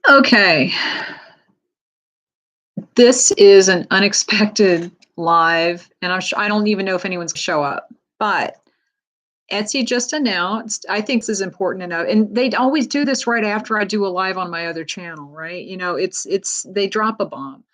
Okay, this is an unexpected live, and I don't even know if anyone's gonna show up, but Etsy just announced, I think this is important to know, and they always do this right after I do a live on my other channel, right? They drop a bomb.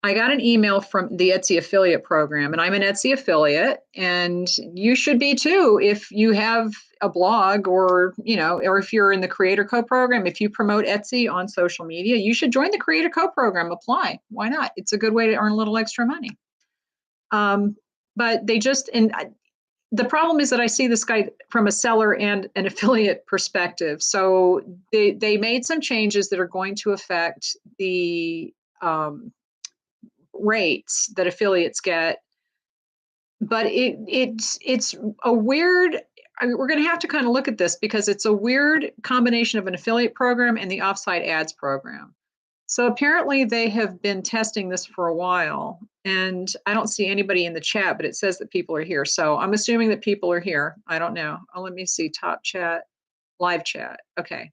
I got an email from the Etsy affiliate program, and I'm an Etsy affiliate, and you should be too if you have a blog or if you're in the Creator Co program, if you promote Etsy on social media, you should join the Creator Co program, apply. Why not? It's a good way to earn a little extra money. Um, but they just, the problem is that I see this guy from a seller and an affiliate perspective. So they made some changes that are going to affect the rates that affiliates get, but it's a weird. We're going to have to kind of look at this because it's a weird combination of an affiliate program and the offsite ads program. So apparently they have been testing this for a while, and I don't see anybody in the chat, but it says that people are here. So I'm assuming that people are here. I don't know. Oh, let me see. Top chat, live chat. Okay.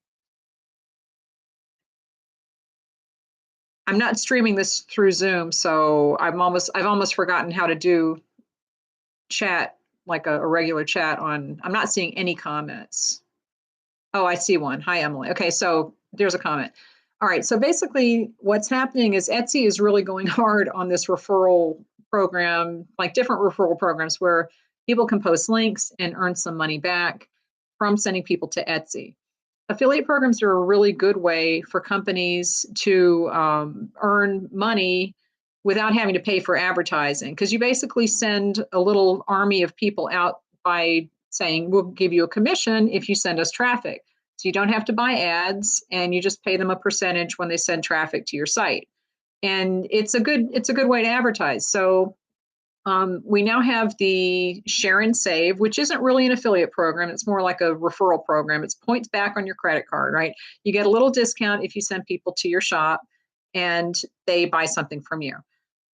I'm not streaming this through Zoom, so I've almost forgotten how to do chat like a regular chat on. I'm not seeing any comments. Oh, I see one. Hi, Emily. Okay, so there's a comment. All right, so basically what's happening is Etsy is really going hard on this referral program, like different referral programs where people can post links and earn some money back from sending people to Etsy. Affiliate programs are a really good way for companies to earn money without having to pay for advertising, because you basically send a little army of people out by saying, we'll give you a commission if you send us traffic. So you don't have to buy ads, and you just pay them a percentage when they send traffic to your site. And it's a good way to advertise. So we now have the share and save, which isn't really an affiliate program. It's more like a referral program. It's points back on your credit card, right? You get a little discount if you send people to your shop and they buy something from you.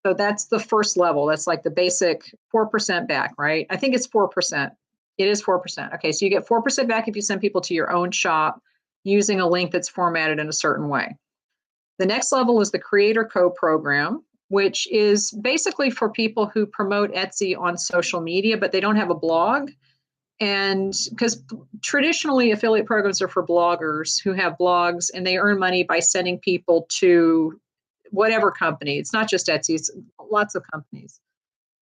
So that's the first level. That's like the basic 4% back, right? I think it's 4%. It is 4%. Okay, so you get 4% back if you send people to your own shop using a link that's formatted in a certain way. The next level is the Creator Co program, which is basically for people who promote Etsy on social media, but they don't have a blog. And because traditionally affiliate programs are for bloggers who have blogs, and they earn money by sending people to whatever company. It's not just Etsy, it's lots of companies.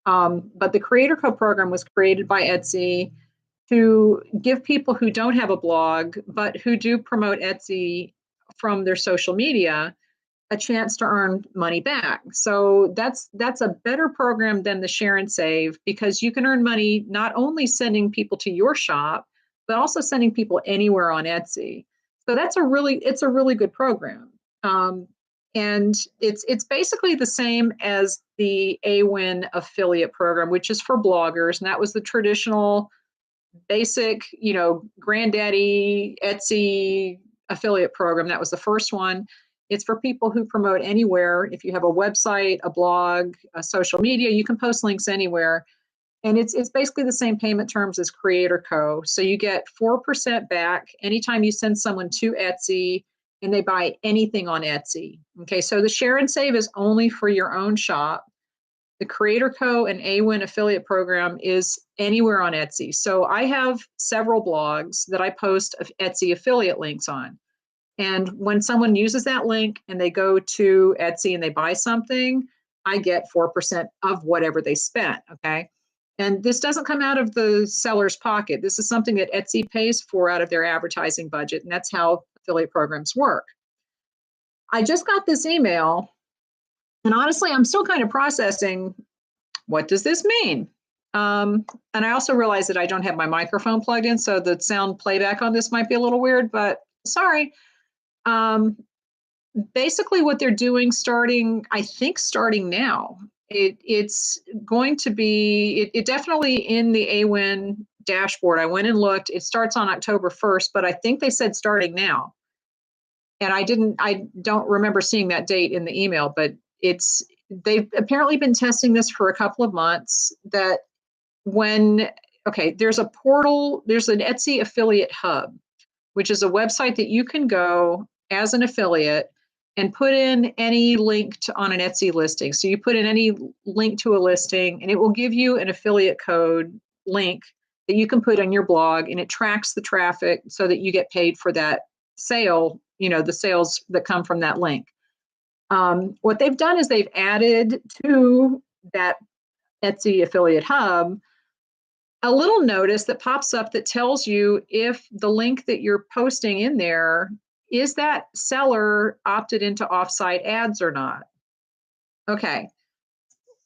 But the Creator Co program was created by Etsy to give people who don't have a blog, but who do promote Etsy from their social media, a chance to earn money back. So that's a better program than the share and save, because you can earn money not only sending people to your shop, but also sending people anywhere on Etsy. So it's a really good program. And it's basically the same as the AWIN affiliate program, which is for bloggers, and that was the traditional basic, granddaddy Etsy affiliate program. That was the first one. It's for people who promote anywhere. If you have a website, a blog, a social media, you can post links anywhere. And it's basically the same payment terms as Creator Co. So you get 4% back anytime you send someone to Etsy and they buy anything on Etsy. Okay, so the share and save is only for your own shop. The Creator Co and AWIN affiliate program is anywhere on Etsy. So I have several blogs that I post Etsy affiliate links on. And when someone uses that link and they go to Etsy and they buy something, I get 4% of whatever they spent. Okay. And this doesn't come out of the seller's pocket. This is something that Etsy pays for out of their advertising budget. And that's how affiliate programs work. I just got this email, and honestly, I'm still kind of processing, what does this mean? And I also realized that I don't have my microphone plugged in, so the sound playback on this might be a little weird, but sorry. Basically what they're doing starting now, it's going to be, it definitely in the AWIN dashboard. I went and looked, it starts on October 1st, but I think they said starting now. And I don't remember seeing that date in the email, but they've apparently been testing this for a couple of months. That there's a portal, there's an Etsy affiliate hub, which is a website that you can go as an affiliate and put in any link on an Etsy listing. So you put in any link to a listing and it will give you an affiliate code link that you can put on your blog, and it tracks the traffic so that you get paid for that sale, the sales that come from that link. What they've done is they've added to that Etsy affiliate hub a little notice that pops up that tells you if the link that you're posting in there, is that seller opted into offsite ads or not? Okay.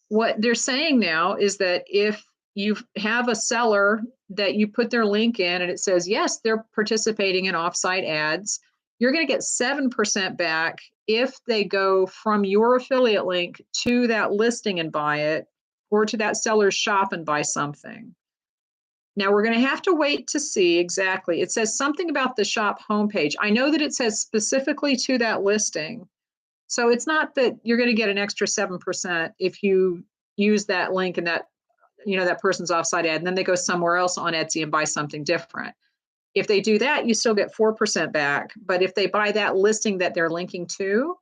What they're saying now is that if you have a seller that you put their link in and it says, yes, they're participating in offsite ads, you're going to get 7% back if they go from your affiliate link to that listing and buy it, or to that seller's shop and buy something. Now we're going to have to wait to see exactly. It says something about the shop homepage. I know that it says specifically to that listing. So it's not that you're going to get an extra 7% if you use that link and that, that person's offsite ad, and then they go somewhere else on Etsy and buy something different. If they do that, you still get 4% back. But if they buy that listing that they're linking to,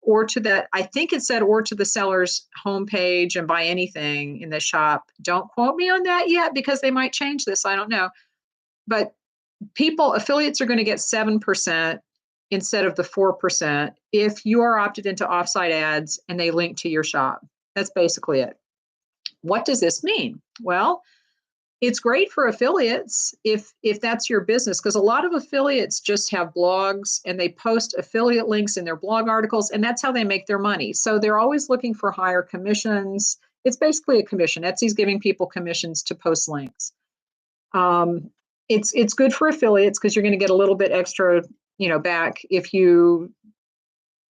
or to that, I think it said, or to the seller's homepage and buy anything in the shop. Don't quote me on that yet because they might change this. I don't know. But affiliates are going to get 7% instead of the 4% if you are opted into offsite ads and they link to your shop. That's basically it. What does this mean? Well, it's great for affiliates if that's your business, because a lot of affiliates just have blogs and they post affiliate links in their blog articles, and that's how they make their money. So they're always looking for higher commissions. It's basically a commission. Etsy's giving people commissions to post links. It's good for affiliates because you're going to get a little bit extra, back if you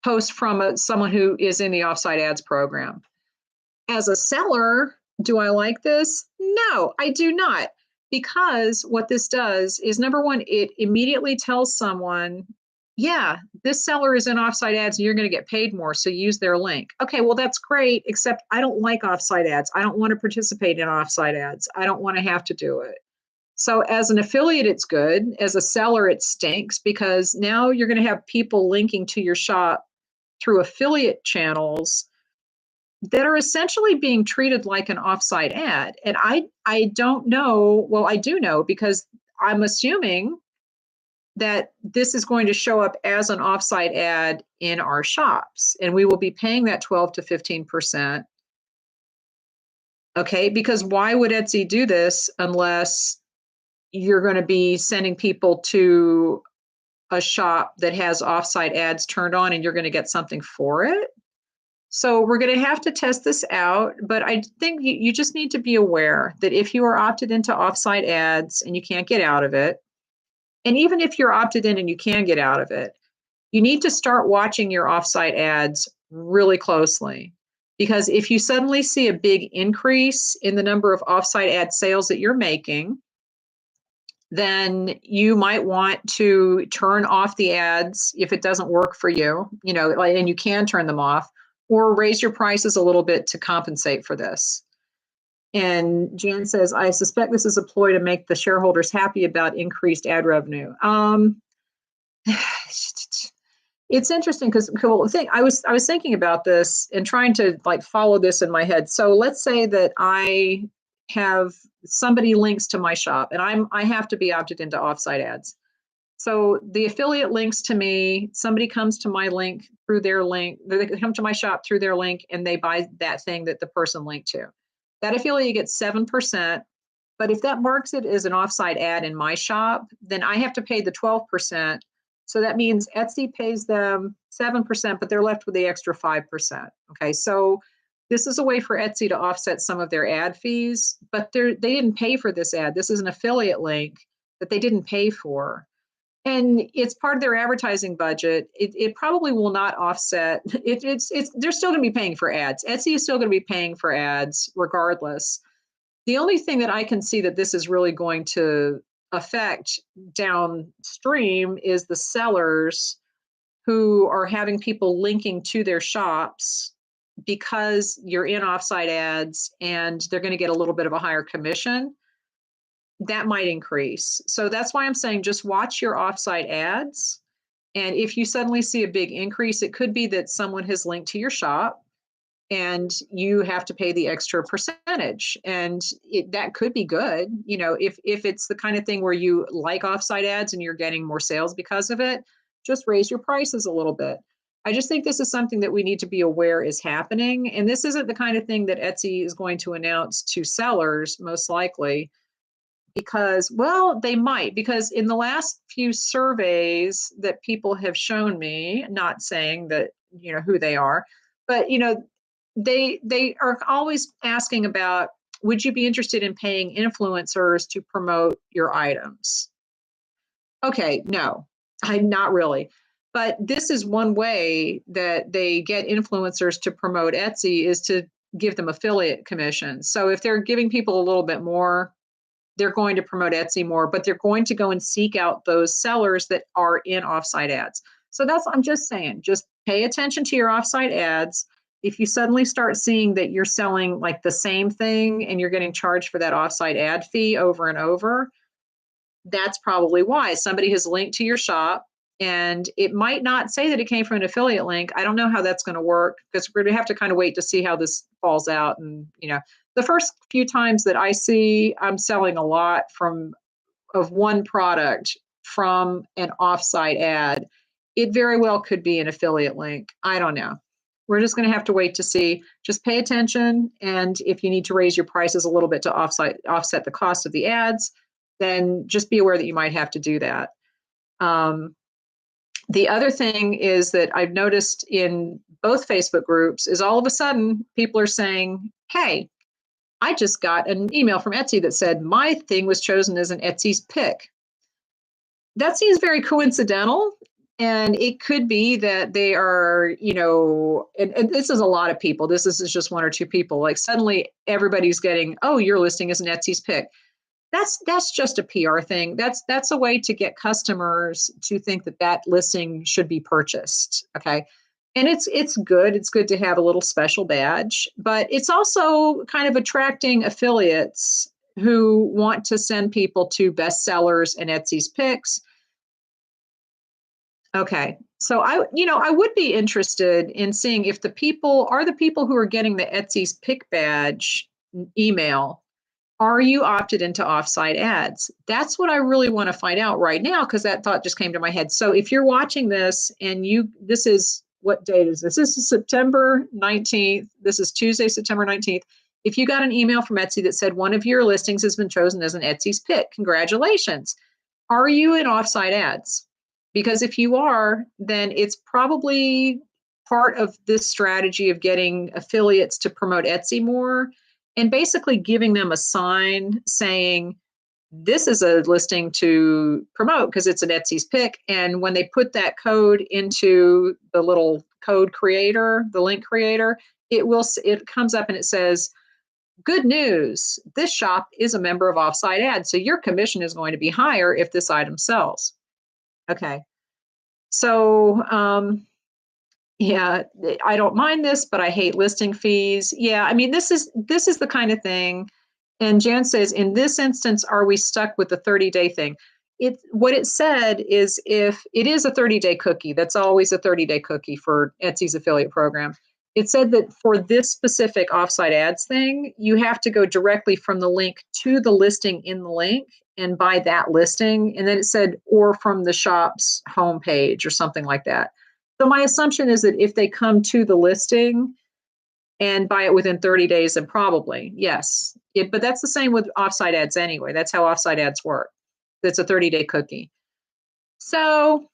post from someone who is in the offsite ads program. As a seller, do I like this? No, I do not. Because what this does is, number one, it immediately tells someone, yeah, this seller is in offsite ads and you're going to get paid more, so use their link. Okay, well, that's great, except I don't like offsite ads. I don't want to participate in offsite ads. I don't want to have to do it. So as an affiliate, it's good. As a seller, it stinks, because now you're going to have people linking to your shop through affiliate channels that are essentially being treated like an offsite ad. And I don't know, well, I do know, because I'm assuming that this is going to show up as an offsite ad in our shops, and we will be paying that 12 to 15%. Okay, because why would Etsy do this unless you're going to be sending people to a shop that has offsite ads turned on and you're going to get something for it? So we're going to have to test this out, but I think you just need to be aware that if you are opted into offsite ads and you can't get out of it, and even if you're opted in and you can get out of it, you need to start watching your offsite ads really closely. Because if you suddenly see a big increase in the number of offsite ad sales that you're making, then you might want to turn off the ads if it doesn't work for you, and you can turn them off, or raise your prices a little bit to compensate for this. And Jan says, I suspect this is a ploy to make the shareholders happy about increased ad revenue. It's interesting because I was thinking about this and trying to follow this in my head. So let's say that I have somebody links to my shop and I have to be opted into offsite ads. So the affiliate links to me, somebody comes to my link through their link, they come to my shop through their link and they buy that thing that the person linked to. That affiliate gets 7%, but if that marks it as an offsite ad in my shop, then I have to pay the 12%. So that means Etsy pays them 7%, but they're left with the extra 5%. Okay, so this is a way for Etsy to offset some of their ad fees, but they didn't pay for this ad. This is an affiliate link that they didn't pay for. And it's part of their advertising budget. It probably will not offset. They're still going to be paying for ads. Etsy is still going to be paying for ads regardless. The only thing that I can see that this is really going to affect downstream is the sellers who are having people linking to their shops because you're in offsite ads and they're going to get a little bit of a higher commission. That might increase. So that's why I'm saying just watch your offsite ads And if you suddenly see a big increase, it could be that someone has linked to your shop and you have to pay the extra percentage. And that could be good. If it's the kind of thing where you like offsite ads and you're getting more sales because of it, just raise your prices a little bit. I just think this is something that we need to be aware is happening. And this isn't the kind of thing that Etsy is going to announce to sellers, most likely, because, well, they might, because in the last few surveys that people have shown me, not saying that, who they are, but, they are always asking about, would you be interested in paying influencers to promote your items? Okay, no, I'm not really. But this is one way that they get influencers to promote Etsy, is to give them affiliate commissions. So if they're giving people a little bit more, they're going to promote Etsy more, but they're going to go and seek out those sellers that are in offsite ads. So I'm just saying, just pay attention to your offsite ads. If you suddenly start seeing that you're selling like the same thing and you're getting charged for that offsite ad fee over and over, that's probably why. Somebody has linked to your shop, and it might not say that it came from an affiliate link. I don't know how that's going to work, because we're going to have to kind of wait to see how this falls out. And, the first few times that I'm selling a lot of one product from an offsite ad, it very well could be an affiliate link. I don't know. We're just going to have to wait to see. Just pay attention. And if you need to raise your prices a little bit to offset the cost of the ads, then just be aware that you might have to do that. The other thing is that I've noticed in both Facebook groups is all of a sudden people are saying, hey, I just got an email from Etsy that said my thing was chosen as an Etsy's pick. That seems very coincidental. And it could be that they are, and this is a lot of people. This is just one or two people. Like suddenly everybody's getting, oh, your listing is an Etsy's pick. That's just a PR thing. That's a way to get customers to think that listing should be purchased. Okay. And it's good. It's good to have a little special badge, but it's also kind of attracting affiliates who want to send people to bestsellers and Etsy's picks. Okay. So I would be interested in seeing if the people who are getting the Etsy's pick badge email, are you opted into offsite ads? That's what I really want to find out right now, because that thought just came to my head. So if you're watching this and this is, what date is this? This is September 19th. This is Tuesday, September 19th. If you got an email from Etsy that said one of your listings has been chosen as an Etsy's pick, congratulations. Are you in offsite ads? Because if you are, then it's probably part of this strategy of getting affiliates to promote Etsy more, and basically giving them a sign saying, this is a listing to promote because it's an Etsy's pick. And when they put that code into the little code creator, the link creator, it comes up and it says, good news, this shop is a member of offsite ads, so your commission is going to be higher if this item sells. Okay. So, yeah, I don't mind this, but I hate listing fees. Yeah, I mean, this is the kind of thing. And Jan says, in this instance, are we stuck with the 30-day thing? What it said is, if it is a 30-day cookie, that's always a 30-day cookie for Etsy's affiliate program. It said that for this specific offsite ads thing, you have to go directly from the link to the listing in the link and buy that listing. And then it said, or from the shop's homepage or something like that. So my assumption is that if they come to the listing and buy it within 30 days, then probably, yes. But that's the same with offsite ads anyway. That's how offsite ads work. It's a 30-day cookie. So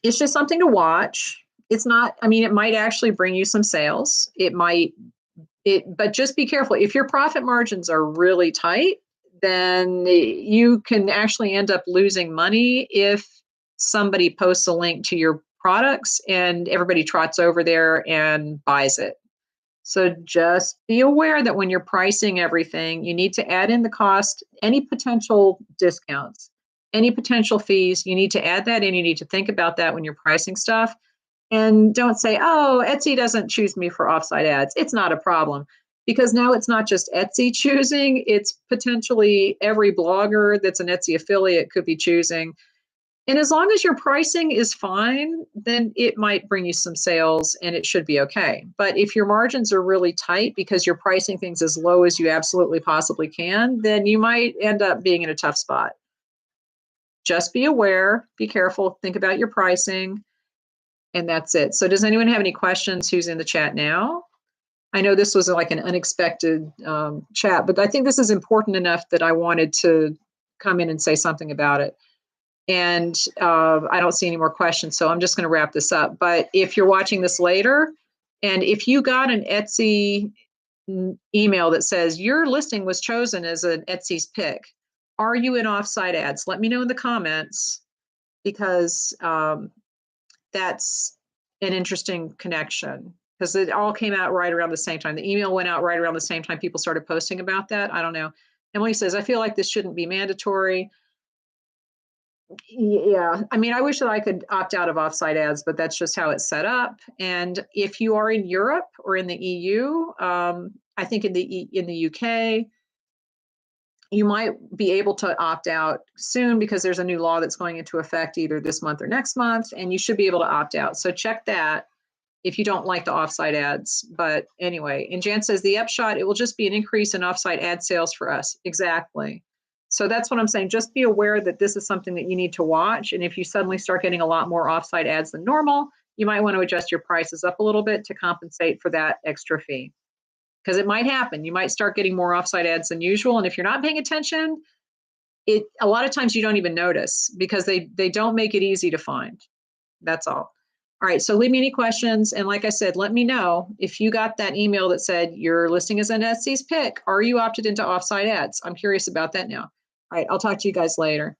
it's just something to watch. It's not, I mean, it might actually bring you some sales. But just be careful. If your profit margins are really tight, then you can actually end up losing money if somebody posts a link to your products and everybody trots over there and buys it. So just be aware that when you're pricing everything, you need to add in the cost, any potential discounts, any potential fees. You need to add that in. You need to think about that when you're pricing stuff. And don't say, oh, Etsy doesn't choose me for offsite ads. It's not a problem. Because now it's not just Etsy choosing, it's potentially every blogger that's an Etsy affiliate could be choosing. And as long as your pricing is fine, then it might bring you some sales and it should be okay. But if your margins are really tight because you're pricing things as low as you absolutely possibly can, then you might end up being in a tough spot. Just be aware, be careful, think about your pricing, and that's it. So does anyone have any questions who's in the chat now? I know this was like an unexpected chat, but I think this is important enough that I wanted to come in and say something about it. And I don't see any more questions, so I'm just going to wrap this up. But if you're watching this later, and if you got an Etsy email that says your listing was chosen as an Etsy's pick, are you in offsite ads? Let me know in the comments, because that's an interesting connection, because it all came out right around the same time. The email went out right around the same time people started posting about that. I don't know. Emily says, I feel like this shouldn't be mandatory. Yeah, I mean, I wish that I could opt out of offsite ads, but that's just how it's set up. And if you are in Europe or in the EU, I think in the UK, you might be able to opt out soon because there's a new law that's going into effect either this month or next month, and you should be able to opt out. So check that if you don't like the offsite ads. But anyway, and Jan says the upshot, it will just be an increase in offsite ad sales for us. Exactly. So that's what I'm saying. Just be aware that this is something that you need to watch. And if you suddenly start getting a lot more offsite ads than normal, you might want to adjust your prices up a little bit to compensate for that extra fee. Because it might happen. You might start getting more offsite ads than usual. And if you're not paying attention, a lot of times you don't even notice because they don't make it easy to find. That's all. All right, so leave me any questions. And like I said, let me know if you got that email that said your listing is an Etsy's pick. Are you opted into offsite ads? I'm curious about that now. All right, I'll talk to you guys later.